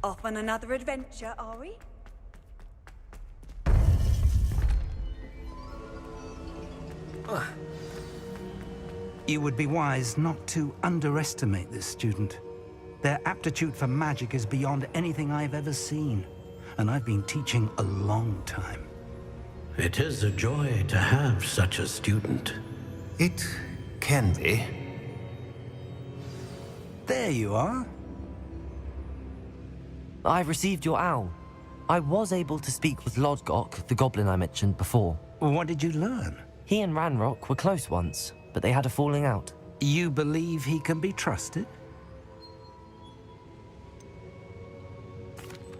Off on another adventure, are we? You would be wise not to underestimate this student. Their aptitude for magic is beyond anything I've ever seen, and I've been teaching a long time. It is a joy to have such a student. It can be. There you are. I received your owl. I was able to speak with Lodgok, the goblin I mentioned before. What did you learn? He and Ranrock were close once, but they had a falling out. You believe he can be trusted?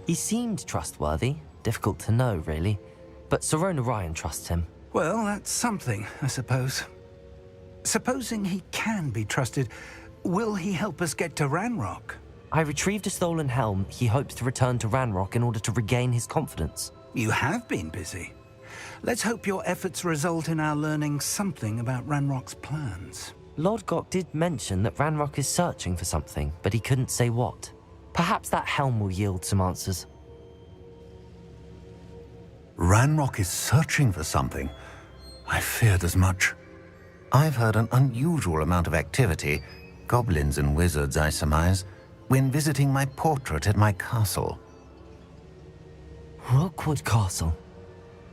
He seemed trustworthy. Difficult to know, really. But Sirona Ryan trusts him. Well, that's something, I suppose. Supposing he can be trusted, will he help us get to Ranrock? I retrieved a stolen helm he hopes to return to Ranrock in order to regain his confidence. You have been busy. Let's hope your efforts result in our learning something about Ranrock's plans. Lodgok did mention that Ranrock is searching for something, but he couldn't say what. Perhaps that helm will yield some answers. Ranrock is searching for something. I feared as much. I've heard an unusual amount of activity, goblins and wizards, I surmise, when visiting my portrait at my castle. Rookwood Castle?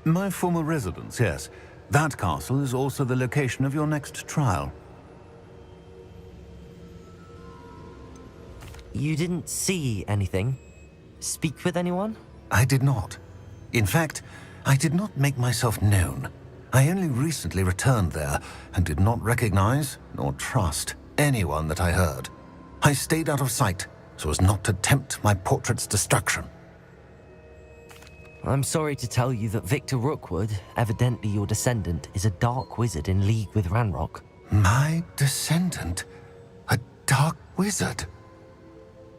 My former residence, yes. That castle is also the location of your next trial. You didn't see anything? Speak with anyone? I did not. In fact, I did not make myself known. I only recently returned there and did not recognize nor trust anyone that I heard. I stayed out of sight so as not to tempt my portrait's destruction. I'm sorry to tell you that Victor Rookwood, evidently your descendant, is a dark wizard in league with Ranrock. My descendant? A dark wizard?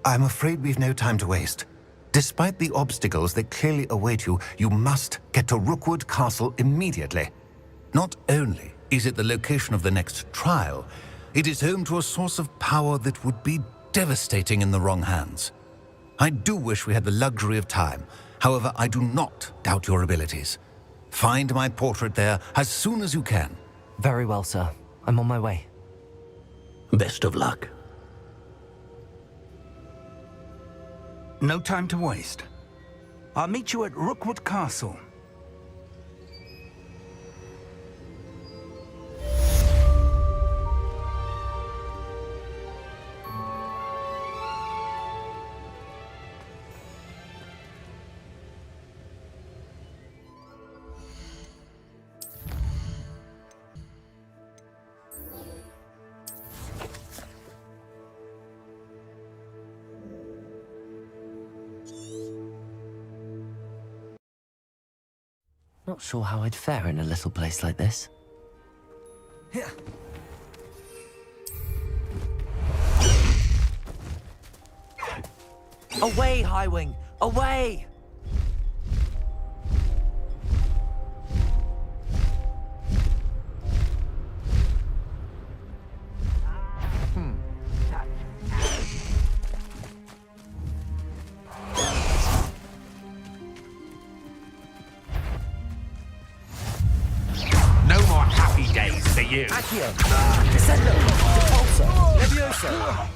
I'm afraid we've no time to waste. Despite the obstacles that clearly await you, you must get to Rookwood Castle immediately. Not only is it the location of the next trial, it is home to a source of power that would be devastating in the wrong hands. I do wish we had the luxury of time. However, I do not doubt your abilities. Find my portrait there as soon as you can. Very well, sir. I'm on my way. Best of luck. No time to waste. I'll meet you at Rookwood Castle. Not sure how I'd fare in a little place like this. Away, Highwing! Away! No more happy days for you. Accio! Descendo! Repulsor! Levioso!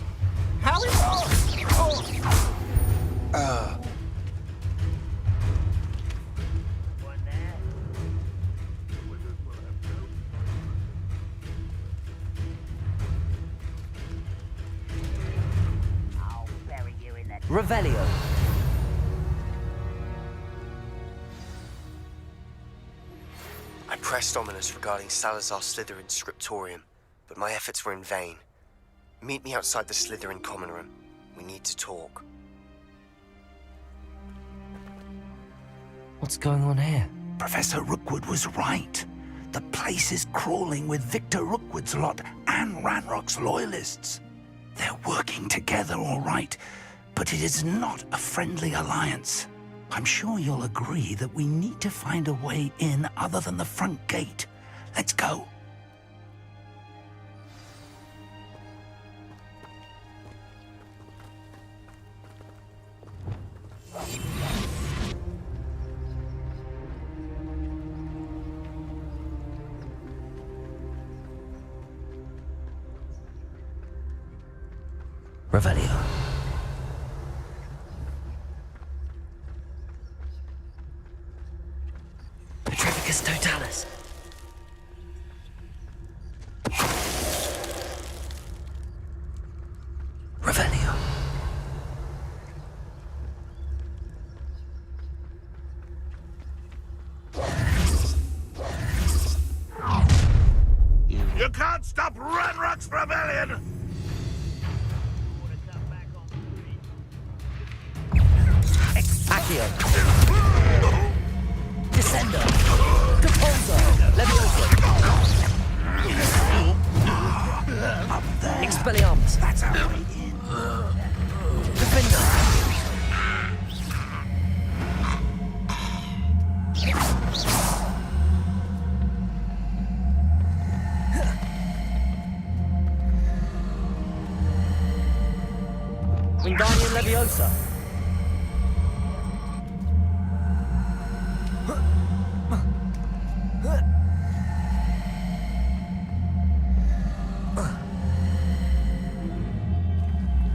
Revelio! I pressed Ominous regarding Salazar Slytherin's scriptorium, but my efforts were in vain. Meet me outside the Slytherin common room. We need to talk. What's going on here? Professor Rookwood was right. The place is crawling with Victor Rookwood's lot and Ranrock's loyalists. They're working together, all right, but it is not a friendly alliance. I'm sure you'll agree that we need to find a way in other than the front gate. Let's go. Revelio. Petrificus Totalis. Revelio. You can't stop Ranrock's rebellion! Accio. Descendo. Compulso. Levioso. Up there. Expelliarmus. That's our way in. Defender. Wingardium Leviosa.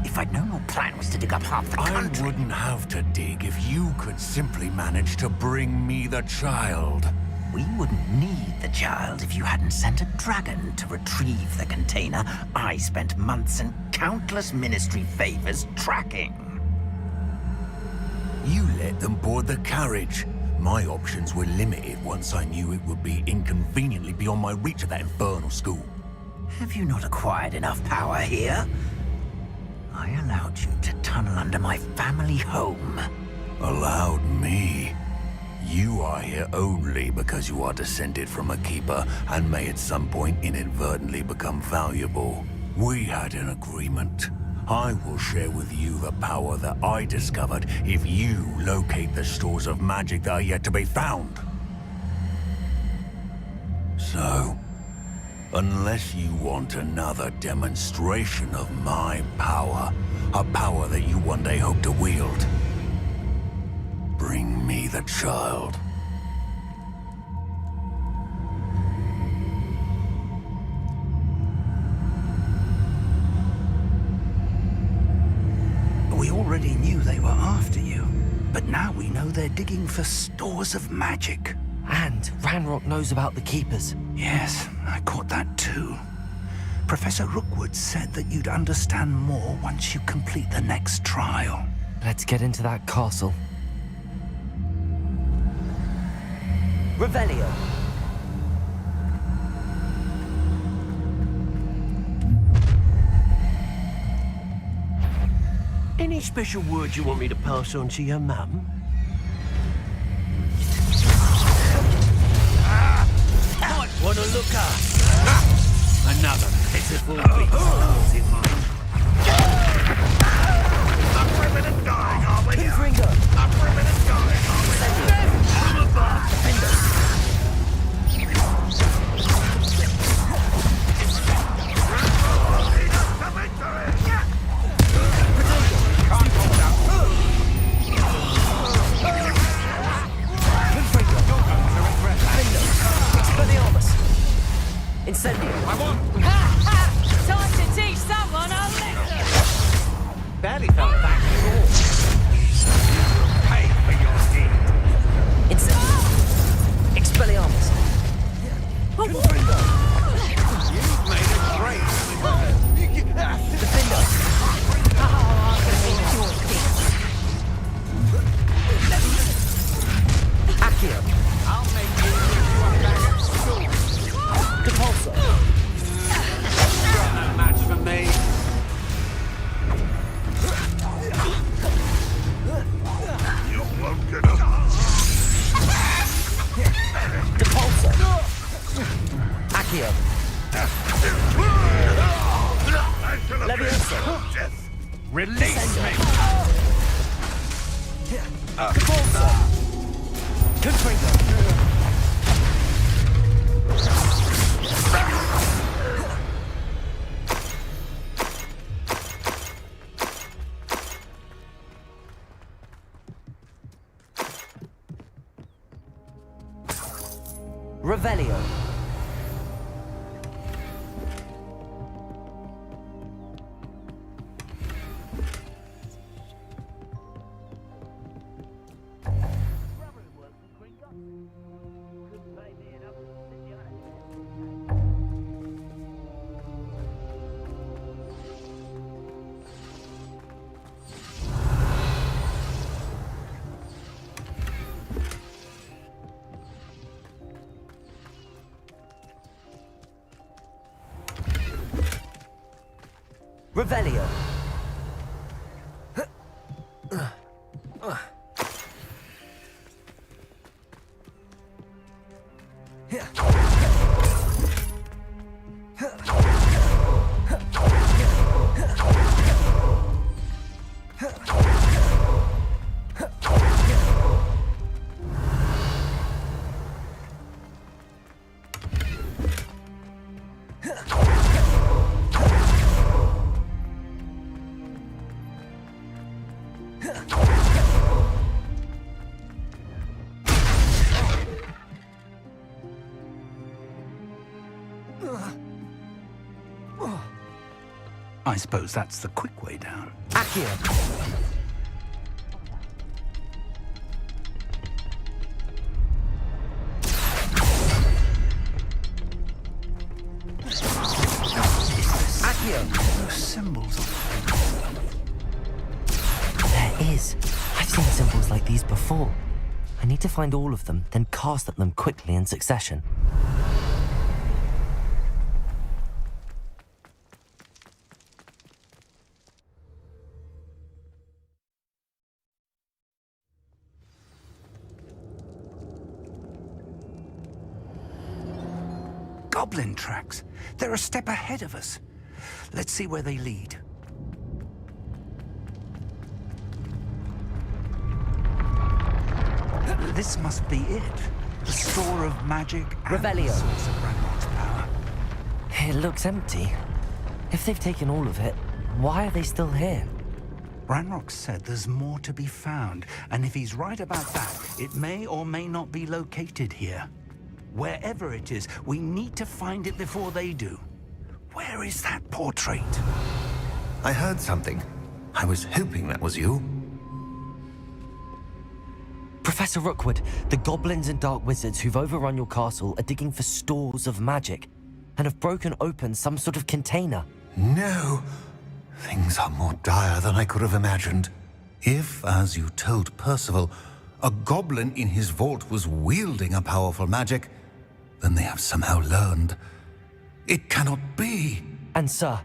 If I'd known your plan was to dig up half the country... I wouldn't have to dig if you could simply manage to bring me the child. We wouldn't need the child if you hadn't sent a dragon to retrieve the container I spent months and countless ministry favors tracking. You let them board the carriage. My options were limited once I knew it would be inconveniently beyond my reach at that infernal school. Have you not acquired enough power here? I allowed you to tunnel under my family home. Allowed me? You are here only because you are descended from a keeper and may at some point inadvertently become valuable. We had an agreement. I will share with you the power that I discovered if you locate the stores of magic that are yet to be found. So, unless you want another demonstration of my power, a power that you one day hope to wield, bring me the child. We already knew they were after you, but now we know they're digging for stores of magic. And Ranrock knows about the Keepers. Yes, I caught that too. Professor Rookwood said that you'd understand more once you complete the next trial. Let's get into that castle. Revelio. Any special words you want me to pass on to your mum? Might want to look up. Another pitiful beast in mind. Up ribbon and dying, are we? Confringo. Up ribbon and dying, are we? I'm above. Incendio. Time to teach someone a lesson! Barely felt that before. Pay for your deed. Incendio. Expelliarmus. Confringo. You've made a great Defender. Accio. I'll make you one back at school. Compulso. Got no match for me. You won't get up. Compulso. Accio. Levioso. Death. Release me. Compulso. Confringo. Revelio. Revelio. I suppose that's the quick way down. Accio. Accio. Those symbols. There is. I've seen symbols like these before. I need to find all of them, then cast at them quickly in succession. Goblin tracks. They're a step ahead of us. Let's see where they lead. This must be it. The store of magic and Revelio. the source of Ranrock's power. It looks empty. If they've taken all of it, why are they still here? Ranrock said there's more to be found, and if he's right about that, it may or may not be located here. Wherever it is, we need to find it before they do. Where is that portrait? I heard something. I was hoping that was you. Professor Rookwood, the goblins and dark wizards who've overrun your castle are digging for stores of magic and have broken open some sort of container. No. Things are more dire than I could have imagined. If, as you told Percival, a goblin in his vault was wielding a powerful magic, then they have somehow learned. It cannot be. And sir,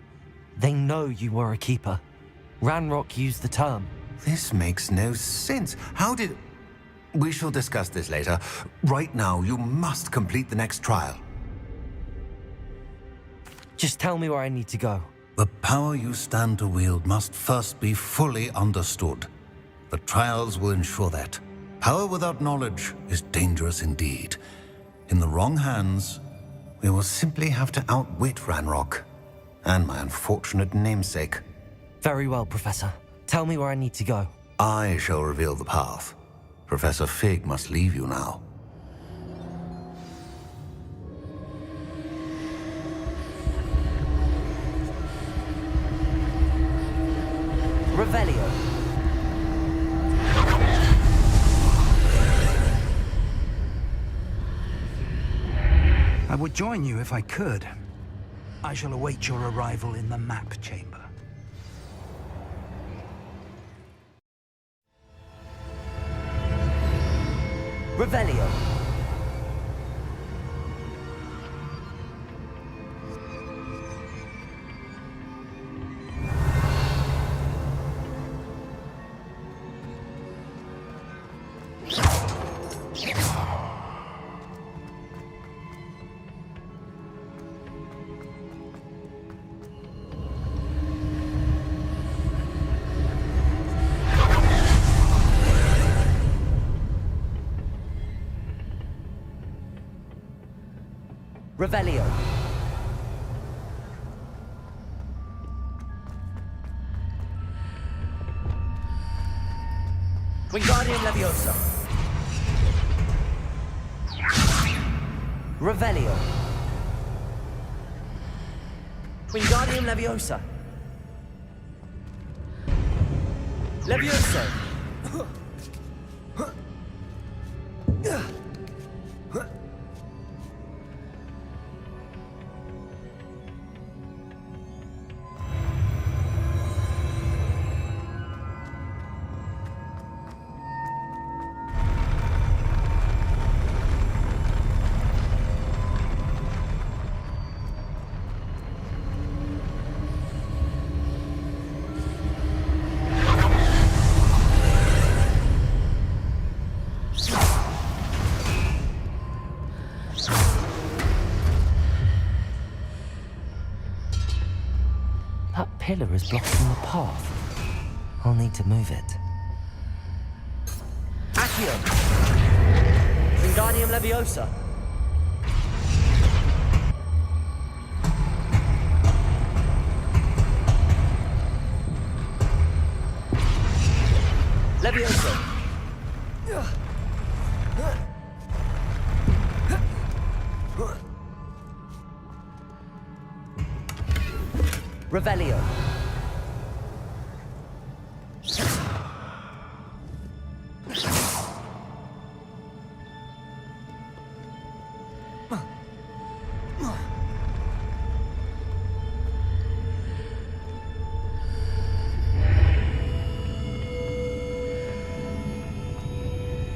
they know you were a keeper. Ranrock used the term. This makes no sense. How did... We shall discuss this later. Right now, you must complete the next trial. Just tell me where I need to go. The power you stand to wield must first be fully understood. The trials will ensure that. Power without knowledge is dangerous indeed. In the wrong hands, we will simply have to outwit Ranrock and my unfortunate namesake. Very well, Professor. Tell me where I need to go. I shall reveal the path. Professor Fig must leave you now. Revelio. I would join you if I could. I shall await your arrival in the map chamber. Revelio. Revelio. Wingardium Leviosa. Revelio. Wingardium Leviosa. Levioso. pillar is blocking the path. I'll need to move it. Accio! Wingardium Leviosa! Leviosa! Revelio!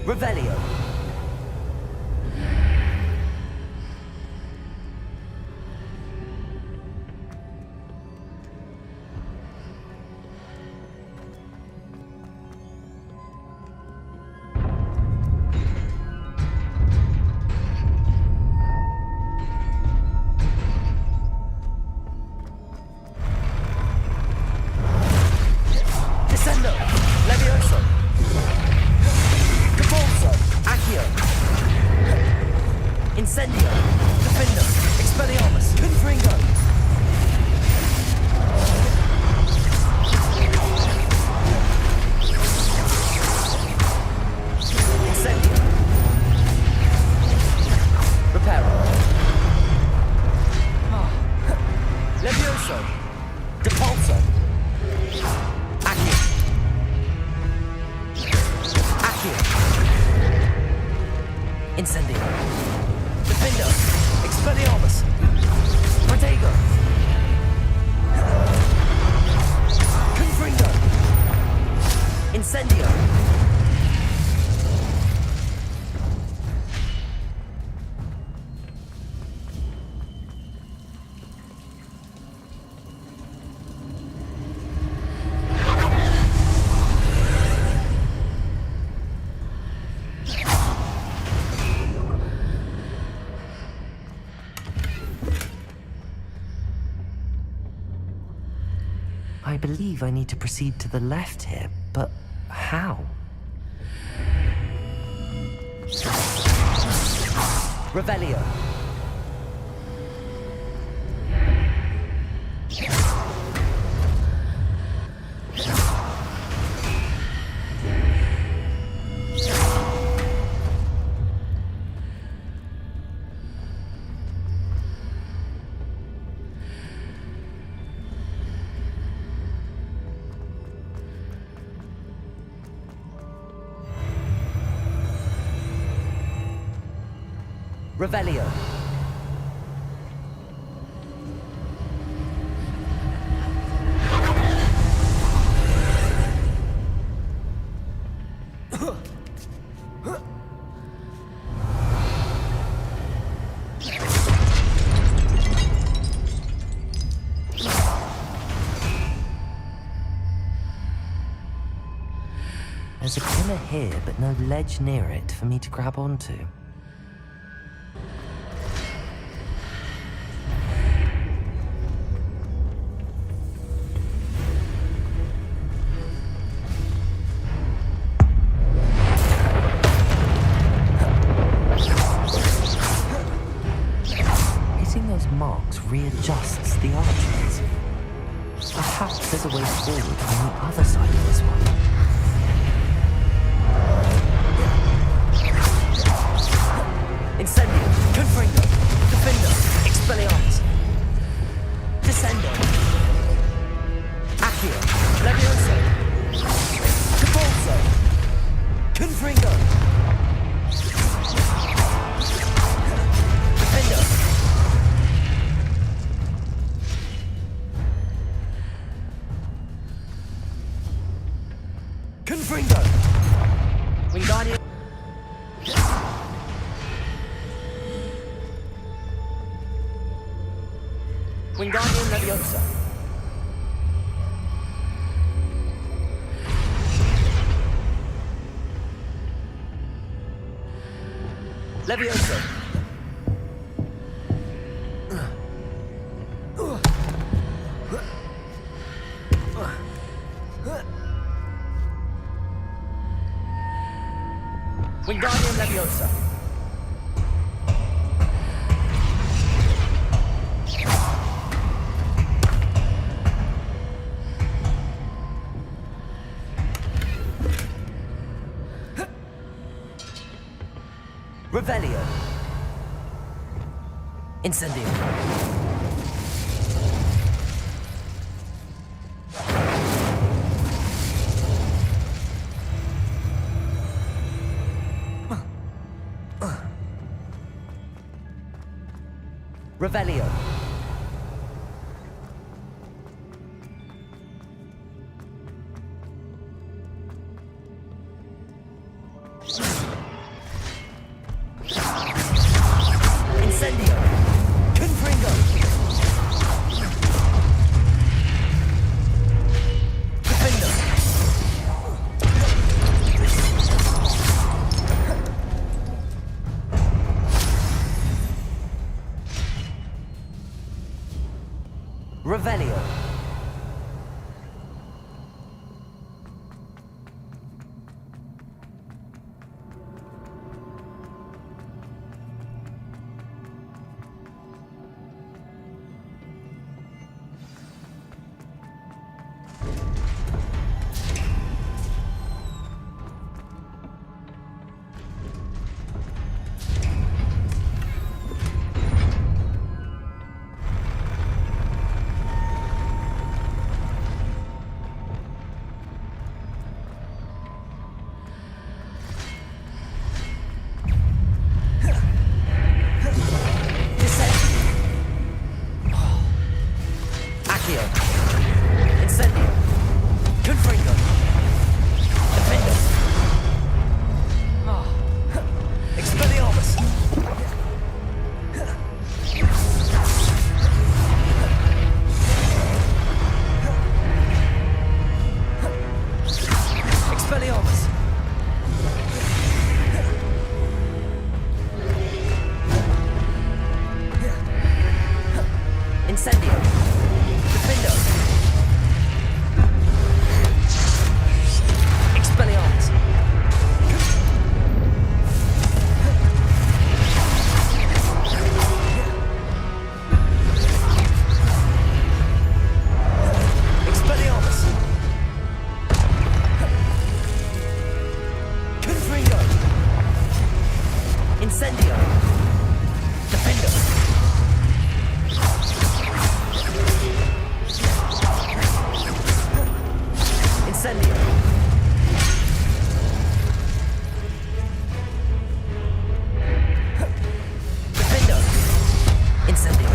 Revelio. Descendo. Levioso. Accio! Incendio! Defendo! Expelliarmus! Confringo! Incendio! Reparo! Levioso! Depulso! Accio! Accio! Incendio! Defendo! Expelliarmus! Protego! Confringo! Incendio! I believe I need to proceed to the left here, but how? Revelio. Revelio. There's a pillar here, but no ledge near it for me to grab onto. Marks readjusts the arches. Perhaps there's a way forward from the other side of this one. Incendio, Confringo, Defendo, Expelliarmus, Descendo, Accio, Levioso, Depulso, Confringo, Defendo. Confringo! Wingardium... Wingardium Leviosa. Leviosa. Wingardium Leviosa. Revelio. Incendio. Revelio. Incendio. Confringo. Defender. Revelio. Accio. Incendio. Confringo. Defender. Expelliarmus. Expelliarmus. Incendio. Defender. Expelliarmus. Expelliarmus. Confringo. Incendio. Defender. Incendio. Defender. Incendio.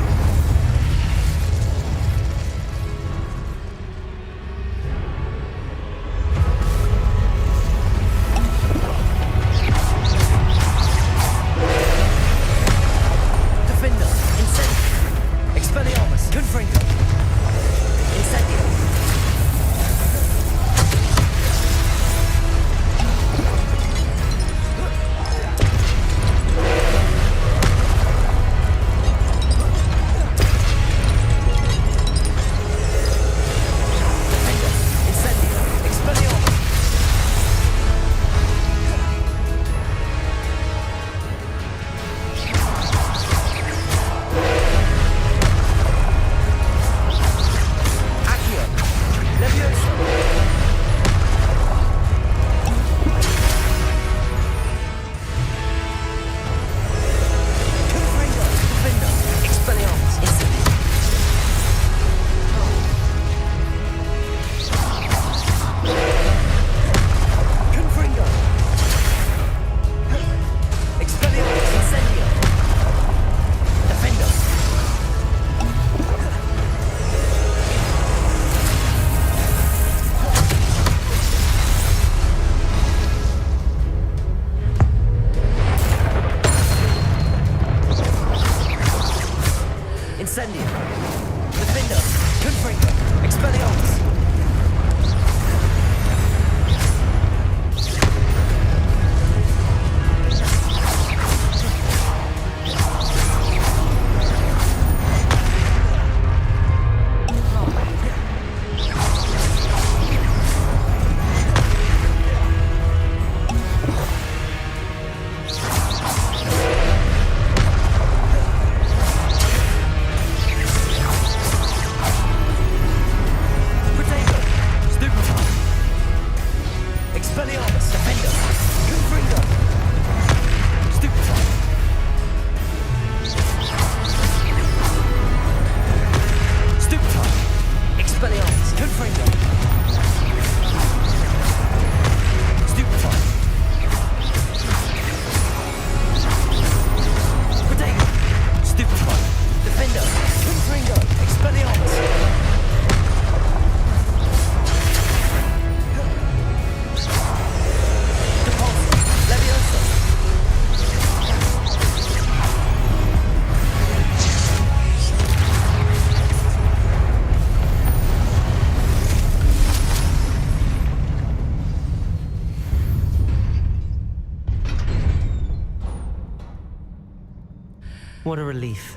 What a relief.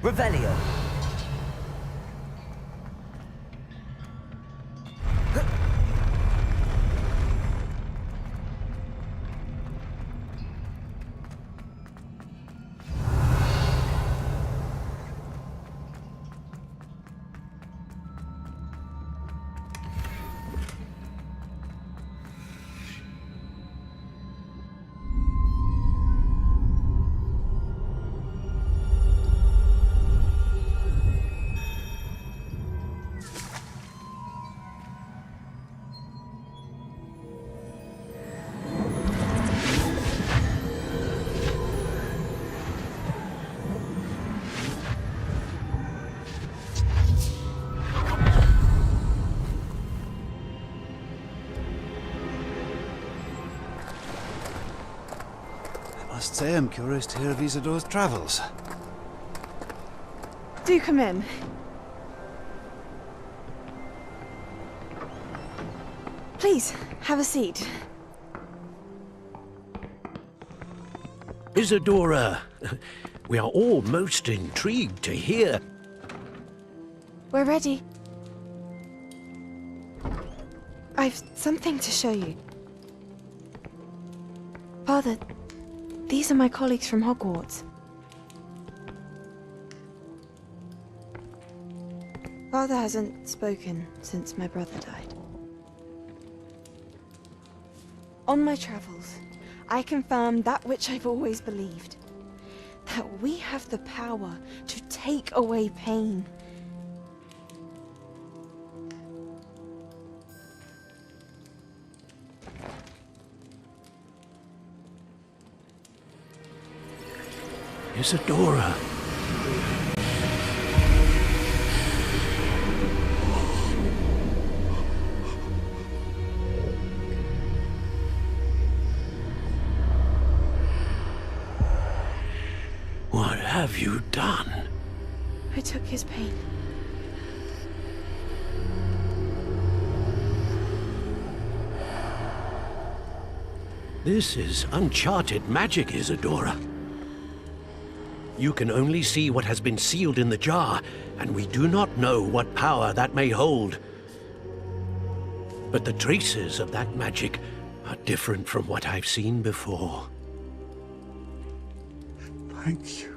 Revelio. I must say I'm curious to hear of Isadora's travels. Do come in. Please, have a seat. Isadora, we are all most intrigued to hear. We're ready. I've something to show you. Father, these are my colleagues from Hogwarts. Father hasn't spoken since my brother died. On my travels, I confirmed that which I've always believed. That we have the power to take away pain. Isadora. What have you done? I took his pain. This is uncharted magic, Isadora. You can only see what has been sealed in the jar, and we do not know what power that may hold. But the traces of that magic are different from what I've seen before. Thank you.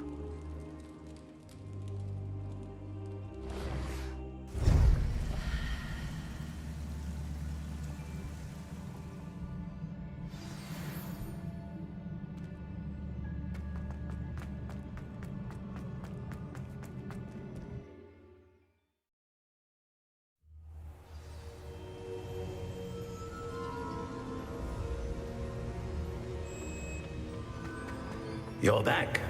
You're back.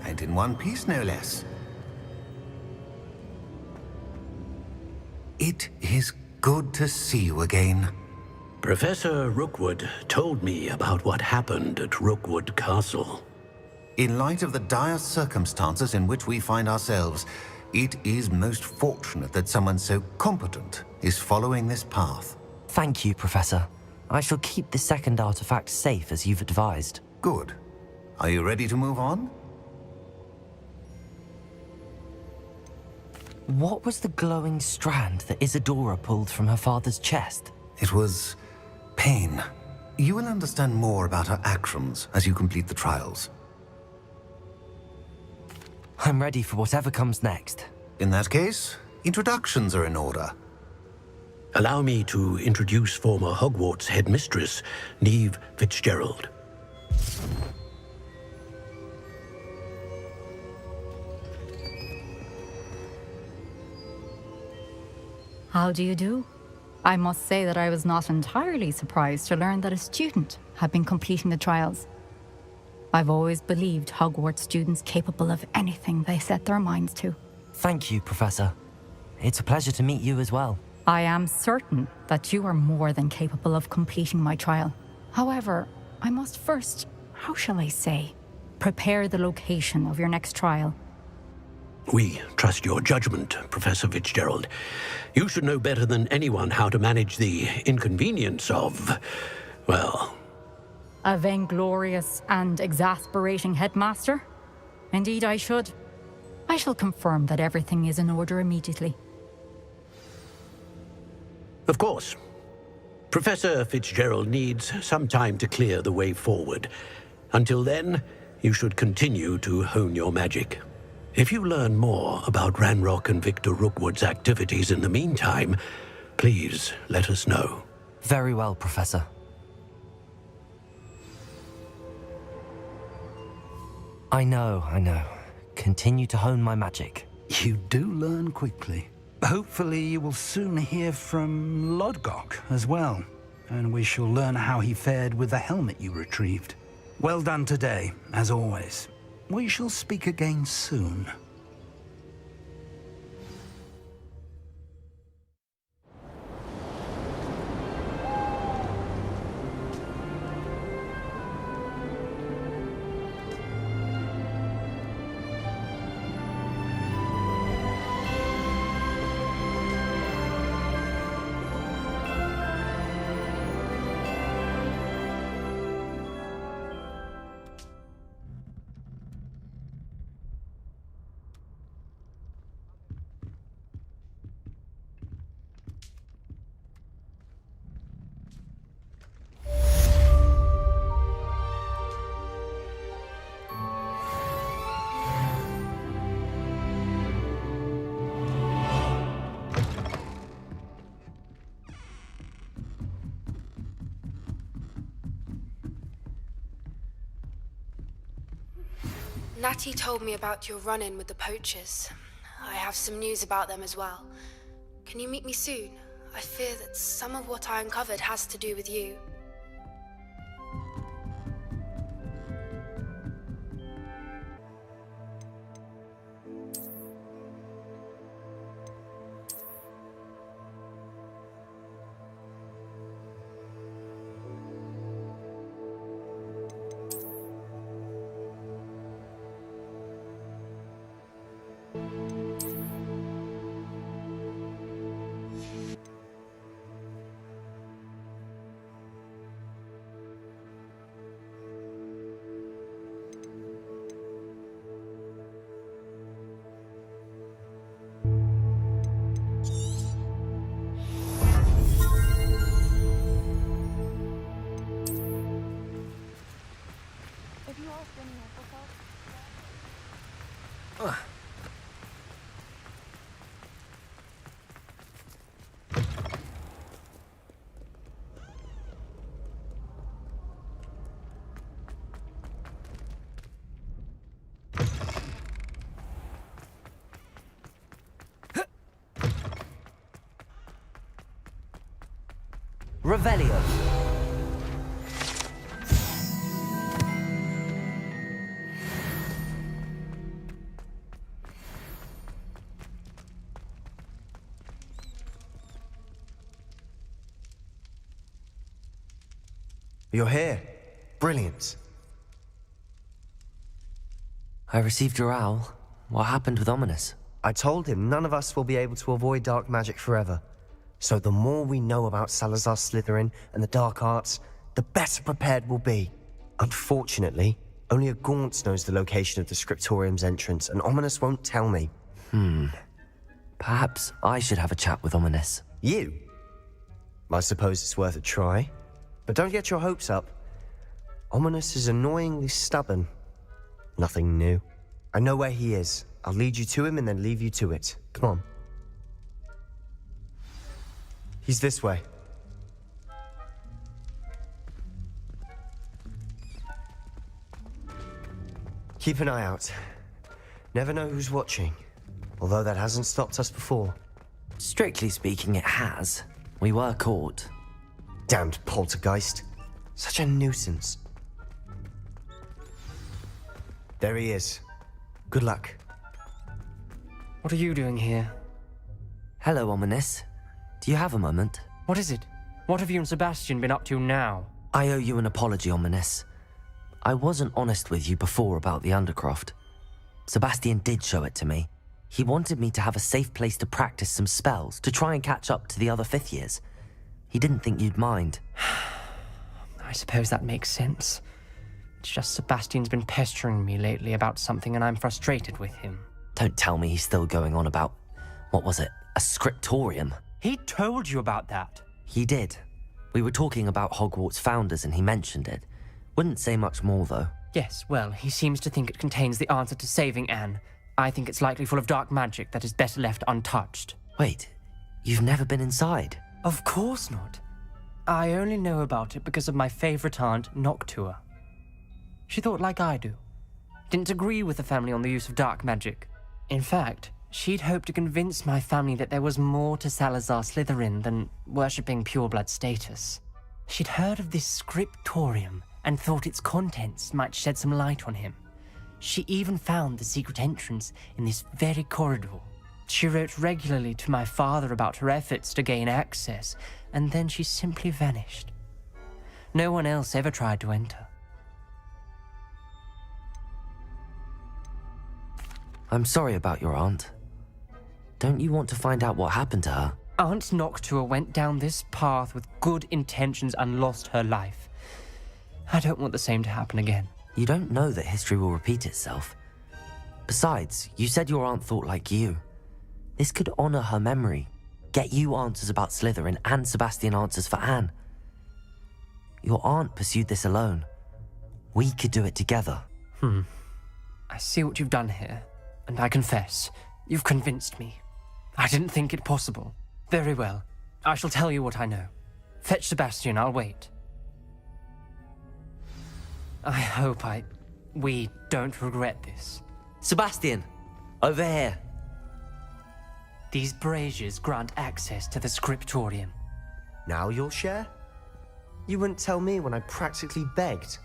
And in one piece, no less. It is good to see you again. Professor Rookwood told me about what happened at Rookwood Castle. In light of the dire circumstances in which we find ourselves, it is most fortunate that someone so competent is following this path. Thank you, Professor. I shall keep the second artifact safe as you've advised. Good. Are you ready to move on? What was the glowing strand that Isadora pulled from her father's chest? It was pain. You will understand more about her actions as you complete the trials. I'm ready for whatever comes next. In that case, introductions are in order. Allow me to introduce former Hogwarts headmistress, Neve Fitzgerald. How do you do? I must say that I was not entirely surprised to learn that a student had been completing the trials. I've always believed Hogwarts students capable of anything they set their minds to. Thank you, Professor. It's a pleasure to meet you as well. I am certain that you are more than capable of completing my trial. However, I must first, how shall I say, prepare the location of your next trial. We trust your judgment, Professor Fitzgerald. You should know better than anyone how to manage the inconvenience of, well... A vainglorious and exasperating headmaster? Indeed, I should. I shall confirm that everything is in order immediately. Of course. Professor Fitzgerald needs some time to clear the way forward. Until then, you should continue to hone your magic. If you learn more about Ranrock and Victor Rookwood's activities in the meantime, please let us know. Very well, Professor. I know. Continue to hone my magic. You do learn quickly. Hopefully you will soon hear from Lodgok as well, and we shall learn how he fared with the helmet you retrieved. Well done today, as always. We shall speak again soon. Natty told me about your run-in with the poachers. I have some news about them as well. Can you meet me soon? I fear that some of what I uncovered has to do with you. Revelio. You're here. Brilliant. I received your owl. What happened with Ominous? I told him none of us will be able to avoid dark magic forever. So the more we know about Salazar Slytherin and the dark arts, the better prepared we'll be. Unfortunately, only a Gaunt knows the location of the Scriptorium's entrance, and Ominous won't tell me. Perhaps I should have a chat with Ominous. You? I suppose it's worth a try. But don't get your hopes up. Ominous is annoyingly stubborn. Nothing new. I know where he is. I'll lead you to him and then leave you to it. Come on. He's this way. Keep an eye out. Never know who's watching. Although that hasn't stopped us before. Strictly speaking, it has. We were caught. Damned poltergeist. Such a nuisance. There he is. Good luck. What are you doing here? Hello, Ominous. Do you have a moment? What is it? What have you and Sebastian been up to now? I owe you an apology, Ominous. I wasn't honest with you before about the Undercroft. Sebastian did show it to me. He wanted me to have a safe place to practice some spells, to try and catch up to the other 5th years. He didn't think you'd mind. I suppose that makes sense. It's just Sebastian's been pestering me lately about something and I'm frustrated with him. Don't tell me he's still going on about, what was it, a scriptorium? He told you about that. He did. We were talking about Hogwarts founders and he mentioned it. Wouldn't say much more, though. Yes, well, he seems to think it contains the answer to saving Anne. I think it's likely full of dark magic that is better left untouched. Wait, you've never been inside? Of course not. I only know about it because of my favorite aunt, Noctua. She thought like I do. Didn't agree with the family on the use of dark magic. In fact, she'd hoped to convince my family that there was more to Salazar Slytherin than worshipping pureblood status. She'd heard of this scriptorium and thought its contents might shed some light on him. She even found the secret entrance in this very corridor. She wrote regularly to my father about her efforts to gain access, and then she simply vanished. No one else ever tried to enter. I'm sorry about your aunt. Don't you want to find out what happened to her? Aunt Noctua went down this path with good intentions and lost her life. I don't want the same to happen again. You don't know that history will repeat itself. Besides, you said your aunt thought like you. This could honor her memory, get you answers about Slytherin and Sebastian answers for Anne. Your aunt pursued this alone. We could do it together. I see what you've done here, and I confess, you've convinced me. I didn't think it possible. Very well. I shall tell you what I know. Fetch Sebastian, I'll wait. I hope we don't regret this. Sebastian! Over here! These braziers grant access to the scriptorium. Now you'll share? You wouldn't tell me when I practically begged.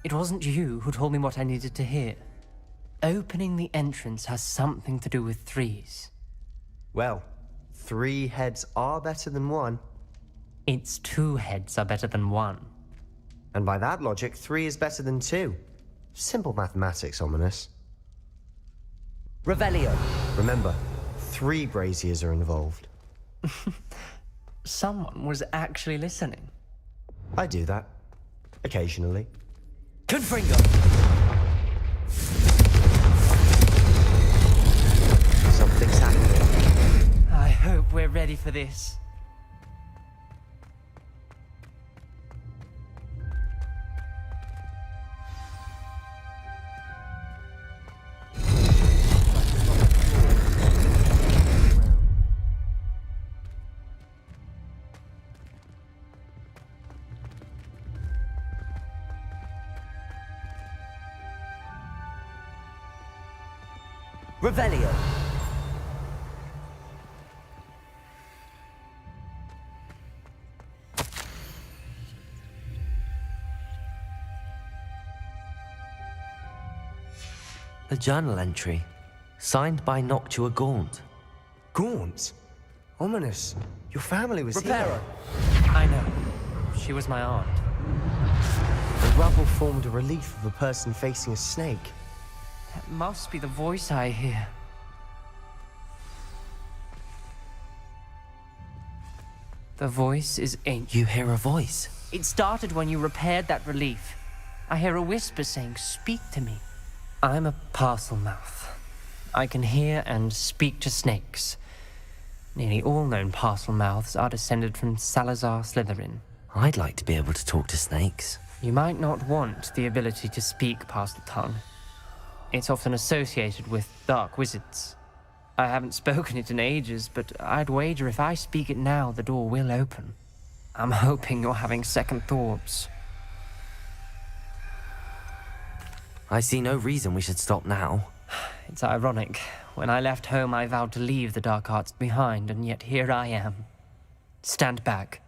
It wasn't you who told me what I needed to hear. Opening the entrance has something to do with threes. Well, 3 heads are better than 1. It's 2 heads are better than 1. And by that logic, 3 is better than 2. Simple mathematics, Ominous. Revelio! Remember, 3 braziers are involved. Someone was actually listening. I do that. Occasionally. Confringo! Something's happening. I hope we're ready for this. Revelio! A journal entry, signed by Noctua Gaunt. Gaunt? Ominous. Your family was Reparo! I know. She was my aunt. The rubble formed a relief of a person facing a snake. That must be the voice I hear. The voice is ancient. You hear a voice? It started when you repaired that relief. I hear a whisper saying, "Speak to me." I'm a parcel mouth. I can hear and speak to snakes. Nearly all known parcel mouths are descended from Salazar Slytherin. I'd like to be able to talk to snakes. You might not want the ability to speak parcel tongue. It's often associated with dark wizards. I haven't spoken it in ages, but I'd wager if I speak it now, the door will open. I'm hoping you're having second thoughts. I see no reason we should stop now. It's ironic. When I left home, I vowed to leave the dark arts behind, and yet here I am. Stand back.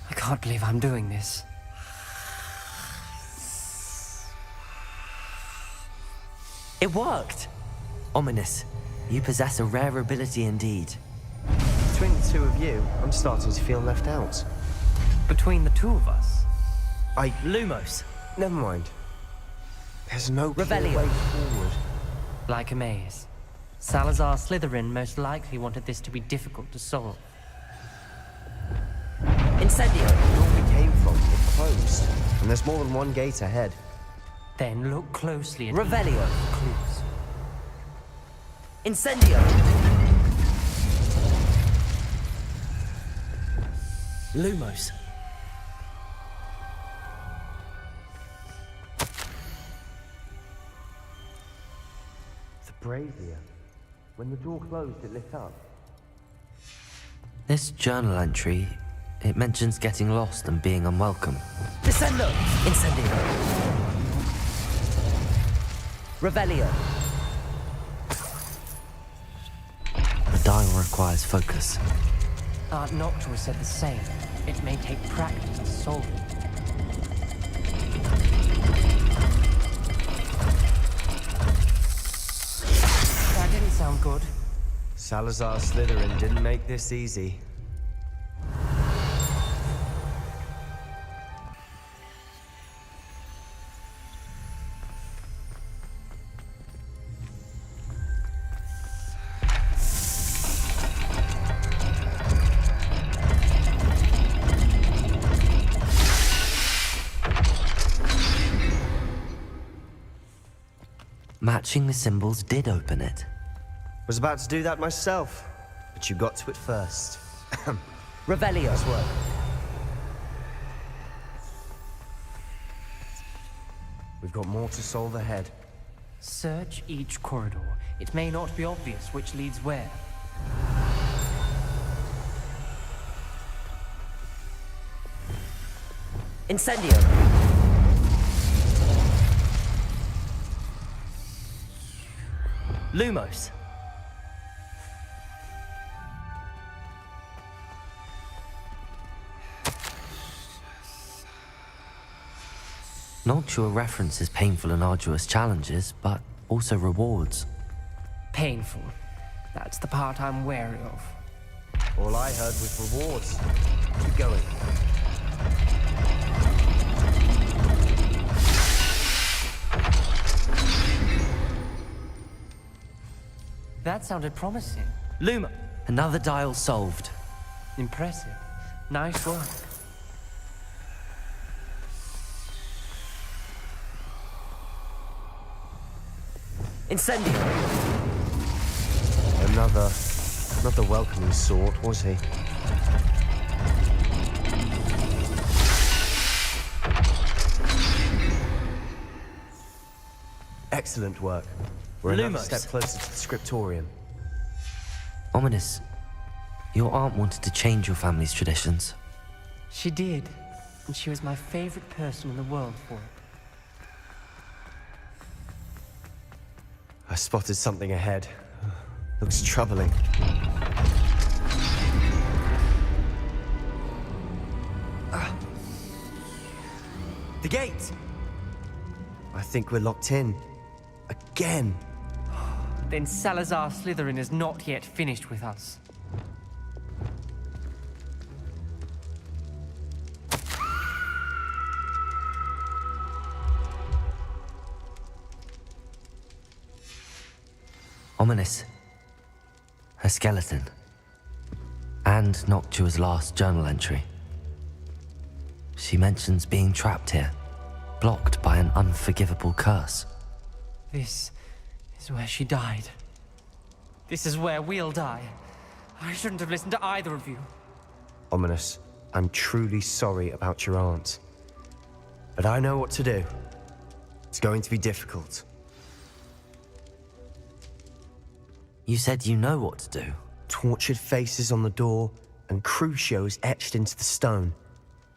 I can't believe I'm doing this. It worked! Ominous, you possess a rare ability indeed. Between the 2 of you, I'm starting to feel left out. Between the 2 of us? Lumos! Never mind. There's no clear Revelio. way forward. Like a maze. Salazar Slytherin most likely wanted this to be difficult to solve. Incendio! Where we came from, it closed. And there's more than one gate ahead. Then look closely at Revelio! clues. Incendio! Lumos. The brazier. When the door closed, it lit up. This journal entry, it mentions getting lost and being unwelcome. Descendo! Incendio! Revelio! The dial requires focus. Aunt Noctua said the same. It may take practice to solve it. That didn't sound good. Salazar Slytherin didn't make this easy. Matching the symbols did open it. Was about to do that myself, but you got to it first. Revelio's work. We've got more to solve ahead. Search each corridor. It may not be obvious which leads where. Incendio! Lumos. Noctua references painful and arduous challenges, but also rewards. Painful. That's the part I'm wary of. All I heard was rewards. Keep going. That sounded promising. Luma! Another dial solved. Impressive. Nice work. Incendio! Not the welcoming sort, was he? Excellent work. We're another Lumos. step closer to the scriptorium. Ominous. Your aunt wanted to change your family's traditions. She did. And she was my favorite person in the world for it. I spotted something ahead. Looks troubling. The gate! I think we're locked in. Again. Then Salazar Slytherin is not yet finished with us. Ominous. Her skeleton. And Noctua's last journal entry. She mentions being trapped here, blocked by an unforgivable curse. This is where she died. This is where we'll die. I shouldn't have listened to either of you. Ominous, I'm truly sorry about your aunt. But I know what to do. It's going to be difficult. You said you know what to do. Tortured faces on the door and Crucios etched into the stone.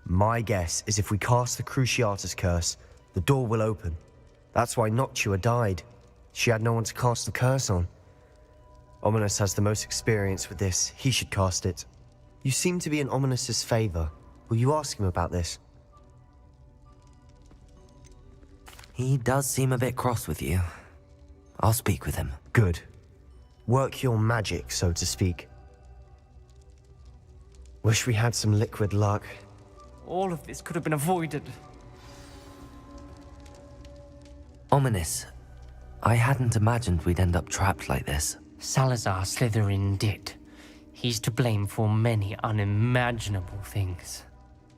My guess is if we cast the Cruciatus curse, the door will open. That's why Noctua died. She had no one to cast the curse on. Ominous has the most experience with this. He should cast it. You seem to be in Ominous's favor. Will you ask him about this? He does seem a bit cross with you. I'll speak with him. Good. Work your magic, so to speak. Wish we had some liquid luck. All of this could have been avoided. Ominous. I hadn't imagined we'd end up trapped like this. Salazar Slytherin did. He's to blame for many unimaginable things.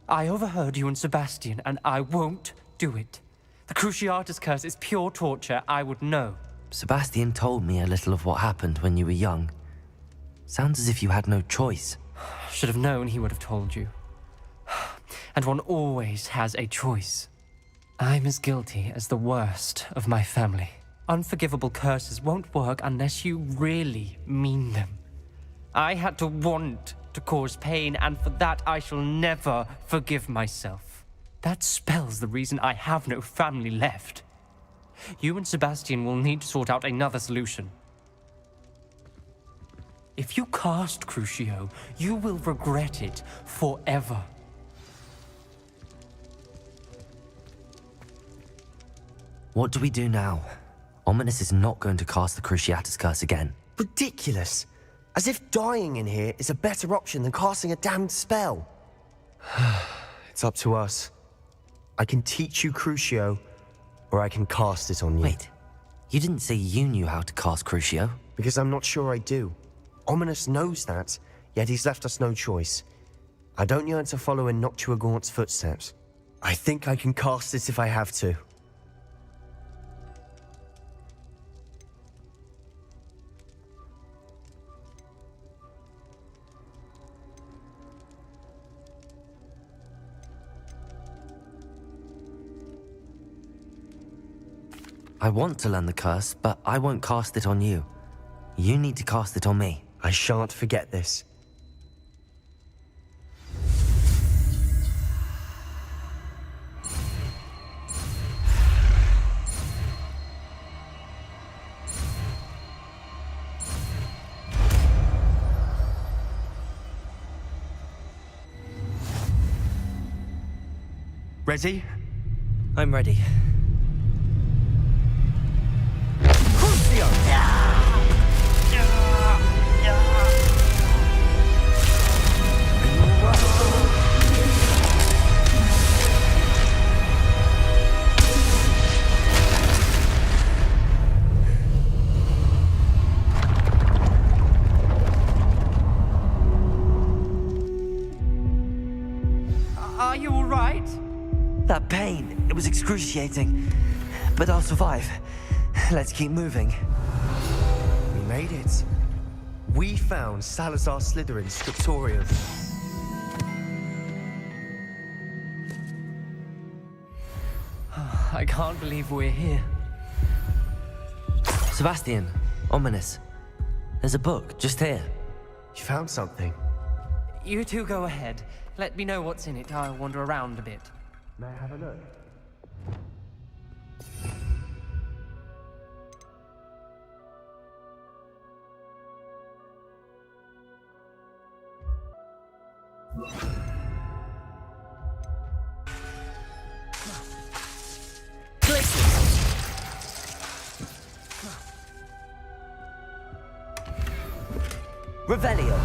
I overheard you and Sebastian, and I won't do it. The Cruciatus curse is pure torture. I would know. Sebastian told me a little of what happened when you were young. Sounds as if you had no choice. Should have known he would have told you. And one always has a choice. I'm as guilty as the worst of my family. Unforgivable curses won't work unless you really mean them. I had to want to cause pain, and for that I shall never forgive myself. That spells the reason I have no family left. You and Sebastian will need to sort out another solution. If you cast Crucio, you will regret it forever. What do we do now? Ominous is not going to cast the Cruciatus curse again. Ridiculous! As if dying in here is a better option than casting a damned spell. It's up to us. I can teach you Crucio, or I can cast it on you. Wait, you didn't say you knew how to cast Crucio? Because I'm not sure I do. Ominous knows that, yet he's left us no choice. I don't yearn to follow in Noctua Gaunt's footsteps. I think I can cast it if I have to. I want to learn the curse, but I won't cast it on you. You need to cast it on me. I shan't forget this. Ready? I'm ready. Are you all right? That pain, it was excruciating. But I'll survive. Let's keep moving. We made it. We found Salazar Slytherin's scriptorium. I can't believe we're here. Sebastian, Ominous. There's a book just here. You found something? You two go ahead. Let me know what's in it. I'll wander around a bit. May I have a look? Revelio.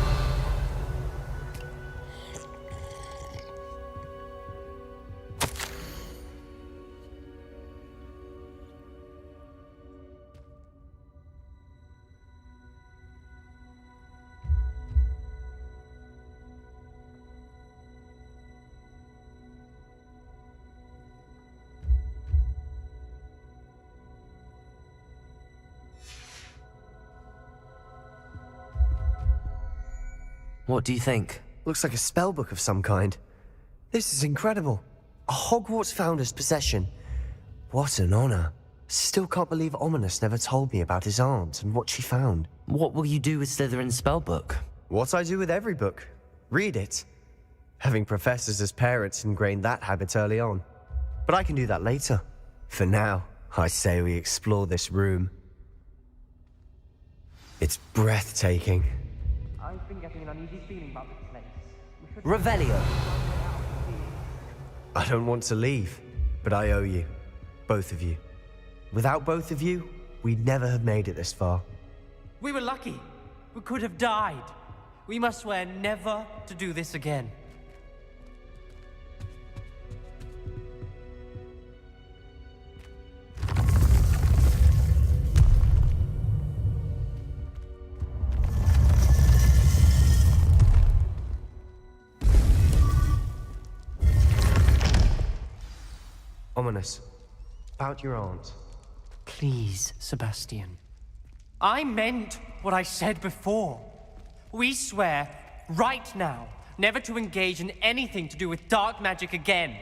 What do you think? Looks like a spellbook of some kind. This is incredible. A Hogwarts founder's possession. What an honor. Still can't believe Ominous never told me about his aunt and what she found. What will you do with Slytherin's spellbook? What I do with every book. Read it. Having professors as parents ingrained that habit early on. But I can do that later. For now, I say we explore this room. It's breathtaking. I've been getting an uneasy feeling about this place. Revelio. I don't want to leave, but I owe you. Both of you. Without both of you, we'd never have made it this far. We were lucky. We could have died. We must swear never to do this again. Ominous. About your aunt. Please, Sebastian. I meant what I said before. We swear, right now, never to engage in anything to do with dark magic again.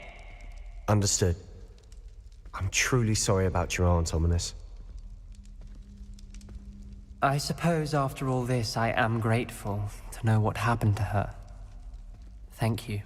Understood. I'm truly sorry about your aunt, Ominous. I suppose after all this, I am grateful to know what happened to her. Thank you.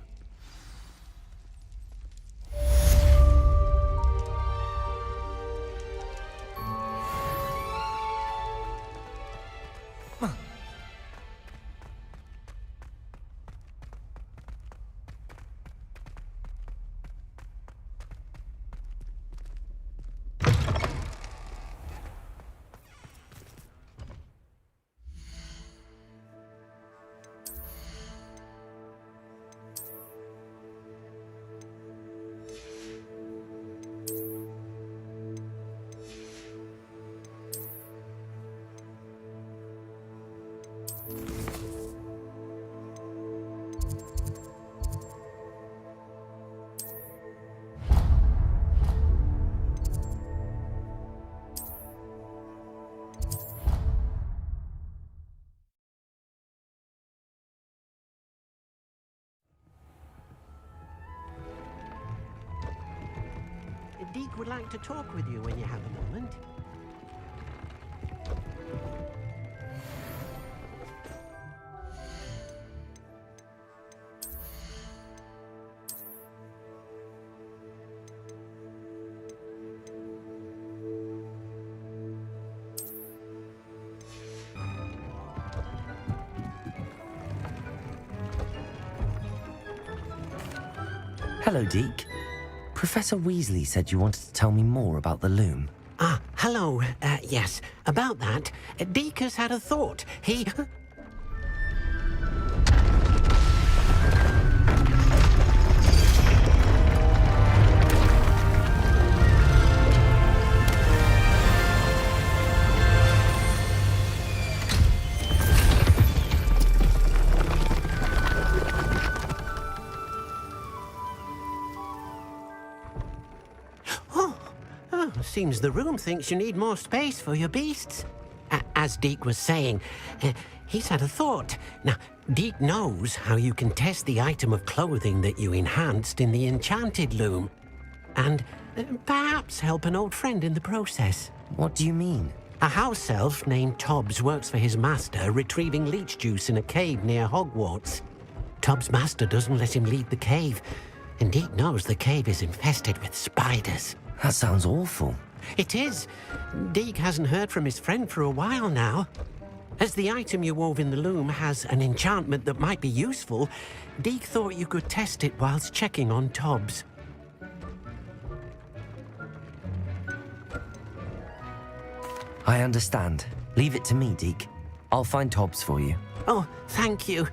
Deke would like to talk with you when you have a moment. Hello, Deke. Professor Weasley said you wanted to tell me more about the loom. Ah, hello. Yes, about that. Deke has had a thought. He... Seems the room thinks you need more space for your beasts. As Deke was saying, he's had a thought. Now, Deke knows how you can test the item of clothing that you enhanced in the enchanted loom. And perhaps help an old friend in the process. What do you mean? A house elf named Tobbs works for his master, retrieving leech juice in a cave near Hogwarts. Tobbs' master doesn't let him leave the cave, and Deke knows the cave is infested with spiders. That sounds awful. It is. Deke hasn't heard from his friend for a while now. As the item you wove in the loom has an enchantment that might be useful, Deke thought you could test it whilst checking on Tobbs. I understand. Leave it to me, Deke. I'll find Tobbs for you. Oh, thank you.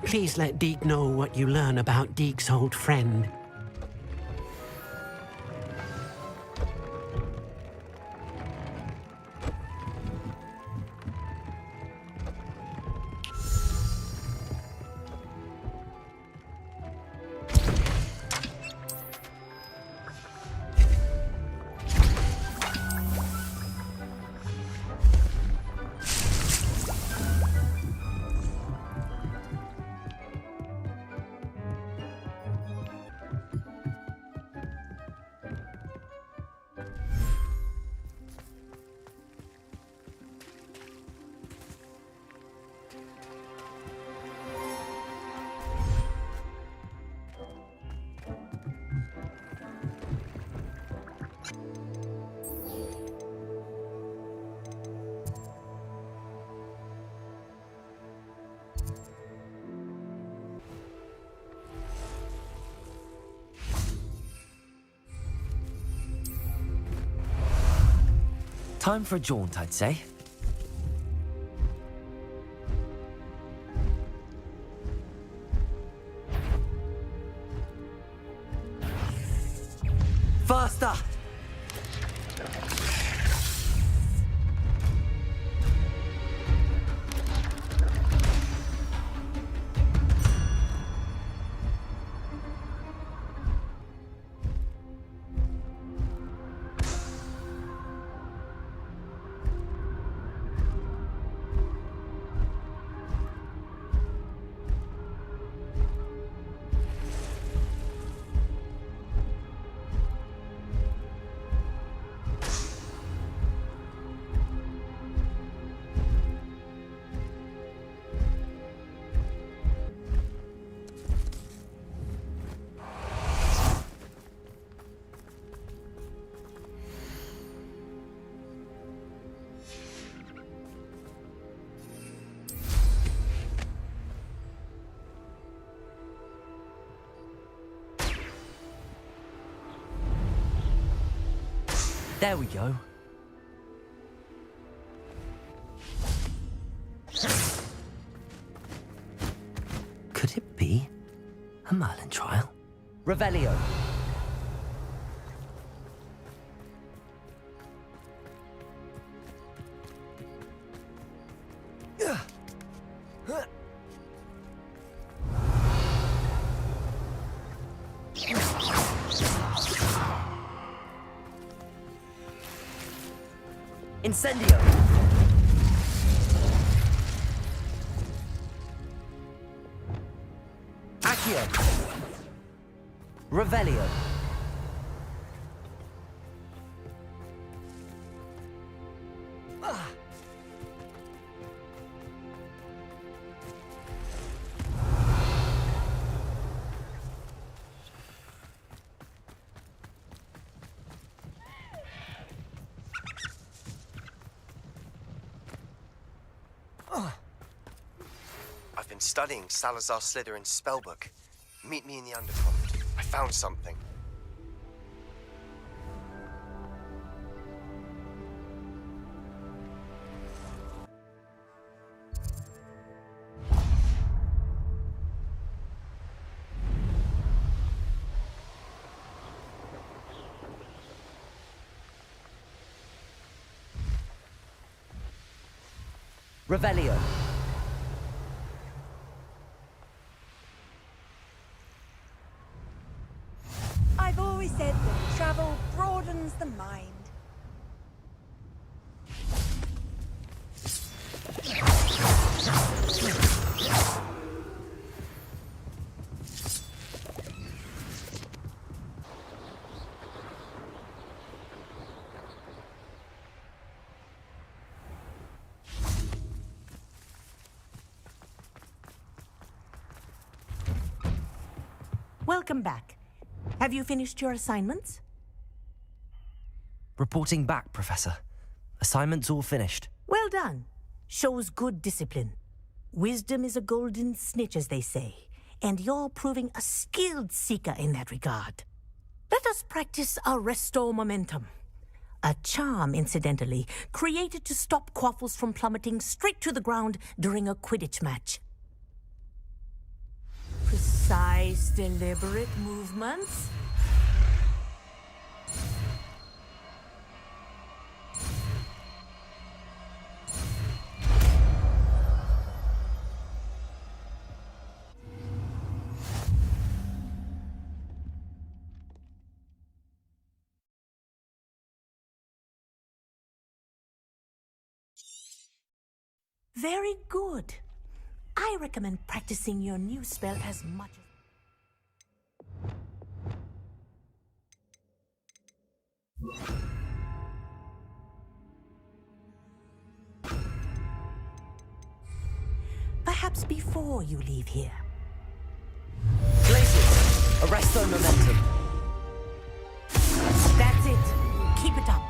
Please let Deke know what you learn about Deke's old friend. Time for a jaunt, I'd say. Faster! There we go. Could it be a Merlin trial? Revelio. Incendio. Accio. Revelio. I've been studying Salazar Slytherin's spellbook. Meet me in the undercroft. I found something. Revelio. I've always said that travel broadens the mind. Welcome back. Have you finished your assignments? Reporting back, Professor. Assignment's all finished. Well done. Shows good discipline. Wisdom is a golden snitch, as they say, and you're proving a skilled seeker in that regard. Let us practice Arresto Momentum. A charm, incidentally, created to stop quaffles from plummeting straight to the ground during a Quidditch match. Precise, deliberate movements. Very good. I recommend practicing your new spell as much as... Perhaps before you leave here. Glacius, Arresto Momentum. That's it. Keep it up.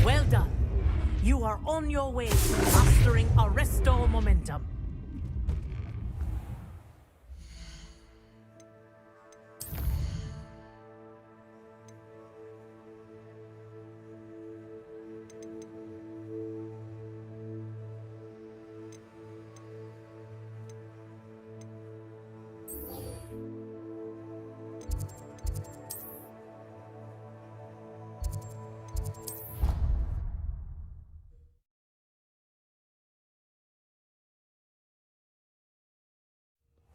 Well done. You are on your way to mastering Arresto Momentum.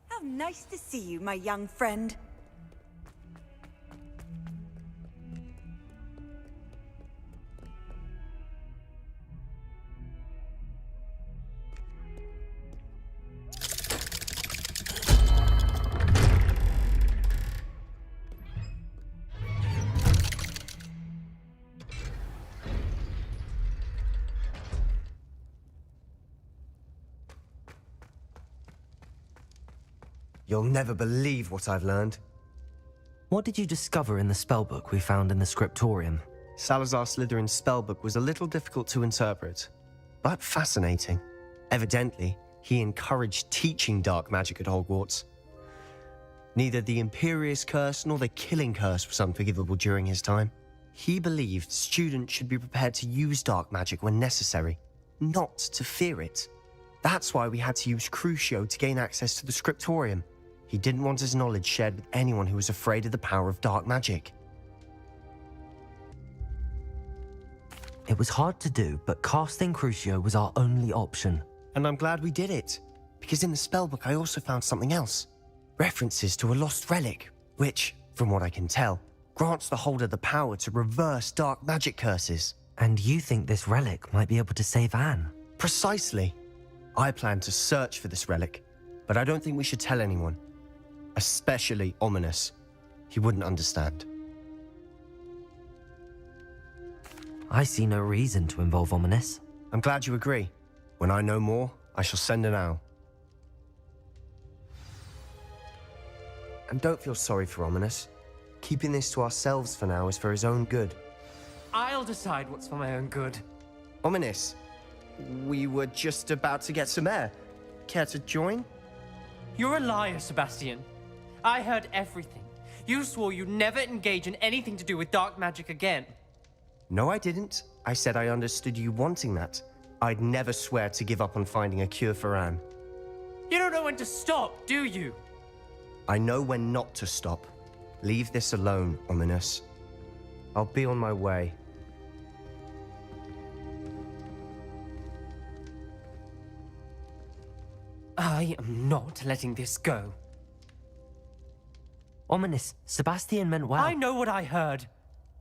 How nice to see you, my young friend. You'll never believe what I've learned. What did you discover in the spellbook we found in the scriptorium? Salazar Slytherin's spellbook was a little difficult to interpret, but fascinating. Evidently, he encouraged teaching dark magic at Hogwarts. Neither the Imperious Curse nor the Killing Curse was unforgivable during his time. He believed students should be prepared to use dark magic when necessary, not to fear it. That's why we had to use Crucio to gain access to the Scriptorium. He didn't want his knowledge shared with anyone who was afraid of the power of dark magic. It was hard to do, but casting Crucio was our only option. And I'm glad we did it, because in the spellbook I also found something else. References to a lost relic, which, from what I can tell, grants the holder the power to reverse dark magic curses. And you think this relic might be able to save Anne? Precisely. I plan to search for this relic, but I don't think we should tell anyone. Especially Ominous. He wouldn't understand. I see no reason to involve Ominous. I'm glad you agree. When I know more, I shall send an owl. And don't feel sorry for Ominous. Keeping this to ourselves for now is for his own good. I'll decide what's for my own good. Ominous, we were just about to get some air. Care to join? You're a liar, Sebastian. I heard everything. You swore you'd never engage in anything to do with dark magic again. No, I didn't. I said I understood you wanting that. I'd never swear to give up on finding a cure for Anne. You don't know when to stop, do you? I know when not to stop. Leave this alone, Ominous. I'll be on my way. I am not letting this go. Ominous, Sebastian meant well. I know what I heard.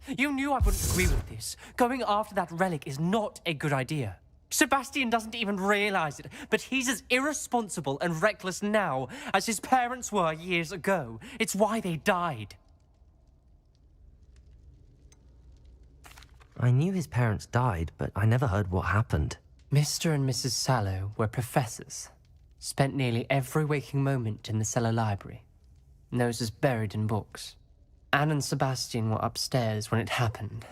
You knew I wouldn't agree with this. Going after that relic is not a good idea. Sebastian doesn't even realize it, but he's as irresponsible and reckless now as his parents were years ago. It's why they died. I knew his parents died, but I never heard what happened. Mr. and Mrs. Sallow were professors. Spent nearly every waking moment in the cellar library. Noses buried in books. Anne and Sebastian were upstairs when it happened.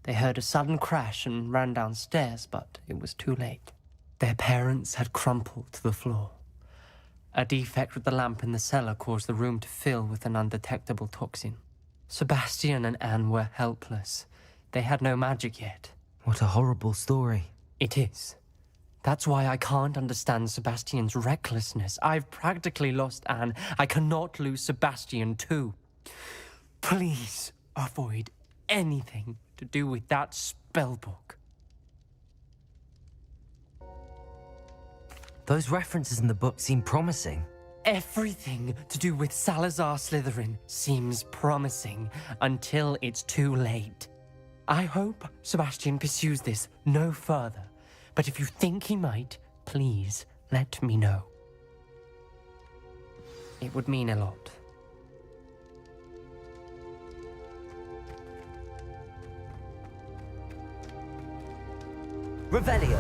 They heard a sudden crash and ran downstairs, but it was too late. Their parents had crumpled to the floor. A defect with the lamp in the cellar caused the room to fill with an undetectable toxin. Sebastian and Anne were helpless. They had no magic yet. What a horrible story. It is. That's why I can't understand Sebastian's recklessness. I've practically lost Anne. I cannot lose Sebastian too. Please avoid anything to do with that spellbook. Those references in the book seem promising. Everything to do with Salazar Slytherin seems promising until it's too late. I hope Sebastian pursues this no further, but if you think he might, please let me know. It would mean a lot. Revelio.